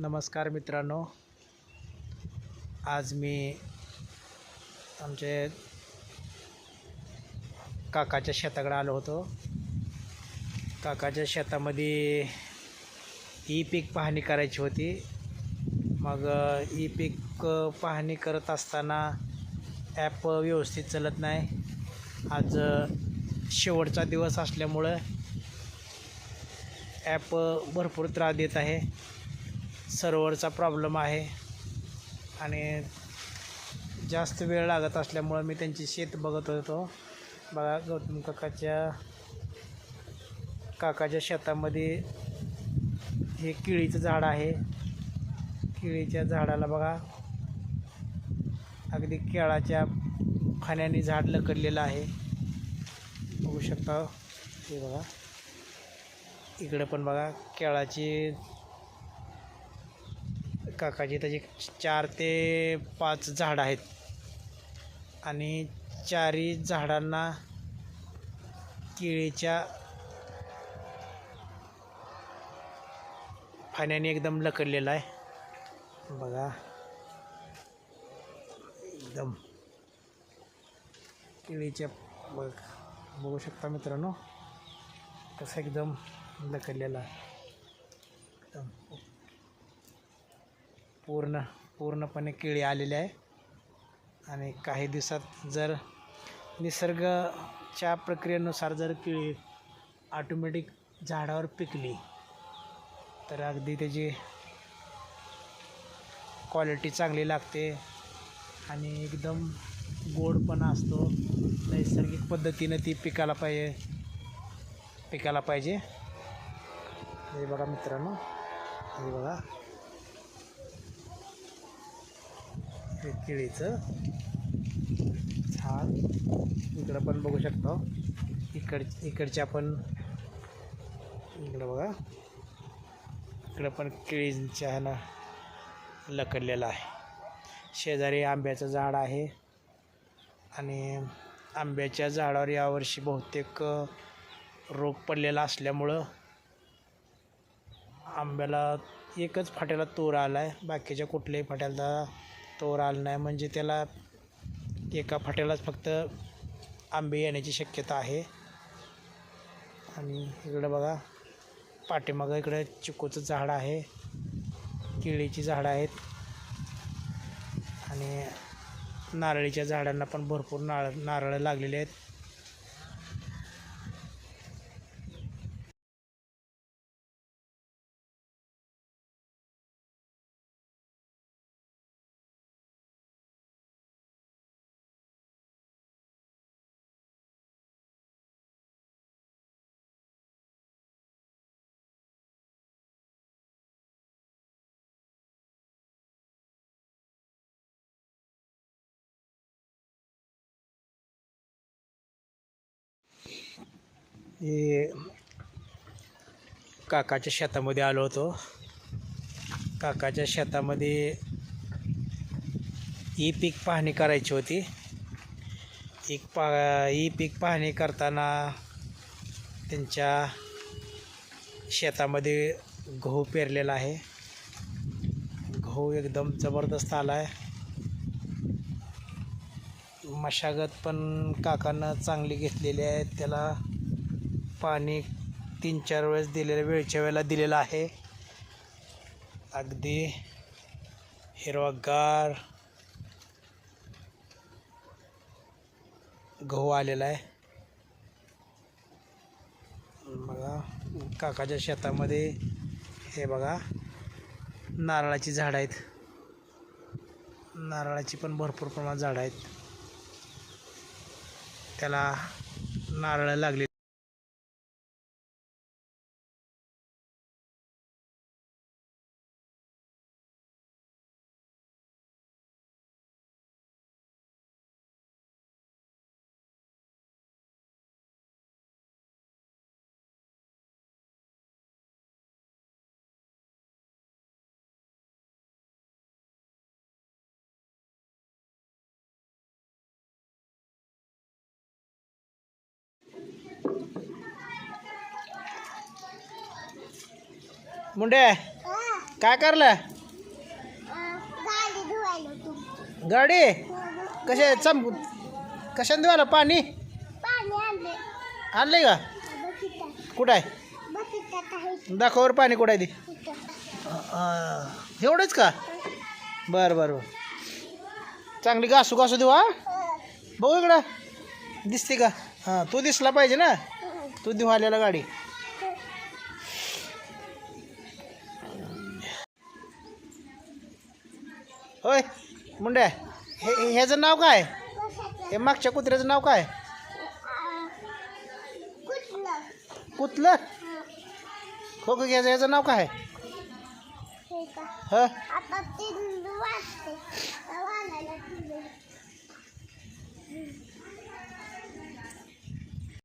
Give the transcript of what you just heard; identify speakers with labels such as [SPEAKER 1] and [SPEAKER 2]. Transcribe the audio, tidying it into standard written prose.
[SPEAKER 1] नमस्कार मित्रांनो, आज मी आमचे काकाच्या शेताकडे आलो होतो. काकाच्या शेतामध्ये ई पीक पाहणी करायची होती. मग ई पीक पाहणी करत असताना ॲप व्यवस्थित चालत नाही. आज शेवटचा दिवस असल्यामुळं ॲप भरपूर त्रास देत आहे. सर्व्हरचा प्रॉब्लेम आहे आणि जास्त वेळ लागत असल्यामुळं मी त्यांची शेत बघत होतो. बघा, गौतम काकाच्या शेतामध्ये हे केळीचं झाड आहे. केळीच्या झाडाला बघा, अगदी केळाच्या फाण्याने झाड लकडलेलं आहे. बघू शकता. हे बघा, इकडे पण बघा केळाची काकाची त्याची 4 ते 5 झाडं आहेत आणि चारही झाडांना केळीच्या फाण्याने एकदम लकडलेला आहे. बघा, एकदम केळीच्या बघू शकता मित्रांनो, कसं एकदम लकडलेला आहे. एकदम पूर्णपणे केळी आलेली आहे. आणि काही दिवसात जर निसर्गाच्या प्रक्रियेनुसार जर केळी ऑटोमॅटिक झाडावर पिकली तर अगदी त्याची क्वालिटी चांगली लागते आणि एकदम गोडपणा असतो. नैसर्गिक पद्धतीनं ती पिकायला पाहिजे. हे बघा मित्रांनो, हे बघा, हे केळीचं झाड इकडं पण बघू शकतो. इकडच्या पण इकडं बघा, इकडं पण केळीच्या ह्यानं लकडलेलं आहे. शेजारी आंब्याचं झाड आहे आणि आंब्याच्या झाडावर यावर्षी बहुतेक रोग पडलेला असल्यामुळं आंब्याला एकच फाट्याला तोर आला आहे. बाकीच्या कुठल्याही फाट्याला तोर आला नाही. म्हणजे त्याला एका फाट्यालाच फक्त आंबे येण्याची शक्यता आहे. आणि इकडं बघा, पाठीमागं इकडं चिकूचं झाड आहे, केळीची झाडं आहेत आणि नारळीच्या झाडांना पण भरपूर नारळ लागलेले आहेत. हे काकाच्या शेतामध्ये आलो होतो. काकाच्या शेतामध्ये ई पीक पाहणी करायची होती. ई पीक पाहणी करताना त्यांच्या शेतामध्ये गहू पेरलेला आहे. गहू एकदम जबरदस्त आला आहे. मशागत पण काकांना चांगली घेतलेली आहे. त्याला पाणी 3-4 वेळेस वेळच्या वेळेला दिलेलं आहे. अगदी हिरवागार गहू आलेला आहे. बघा, काकाच्या शेतामध्ये हे बघा, नारळाची झाडं आहेत. नारळाची पण भरपूर प्रमाणात झाडं आहेत. त्याला नारळ लागले. मुंडे काय करलं?
[SPEAKER 2] गाडी धुवायला तू.
[SPEAKER 1] गाडी कशा कशाने धुवायला? पाणी
[SPEAKER 2] पाणी आणले.
[SPEAKER 1] आणलंय का?
[SPEAKER 2] बघितलं.
[SPEAKER 1] कुठं आहे?
[SPEAKER 2] बघितलं आहे.
[SPEAKER 1] दाखवर पाणी कुठं आहे ते?
[SPEAKER 2] इथं.
[SPEAKER 1] एवढंच का? बरं बरं बरं. चांगली घासू घासू देऊ हा. बघू इकडं दिसते का? हां तू दिसला पाहिजे ना. तू देऊ आलेला गाडी. होय मुंड्या, ह्याचं नाव काय? हे मागच्या कुत्र्याचं नाव काय?
[SPEAKER 2] कुठलं?
[SPEAKER 1] कुठलं? खो खो घ्यायचं ह्याचं नाव काय?
[SPEAKER 2] हे का?
[SPEAKER 1] ह
[SPEAKER 2] आता ते वाजते. वाजायला ठेवले.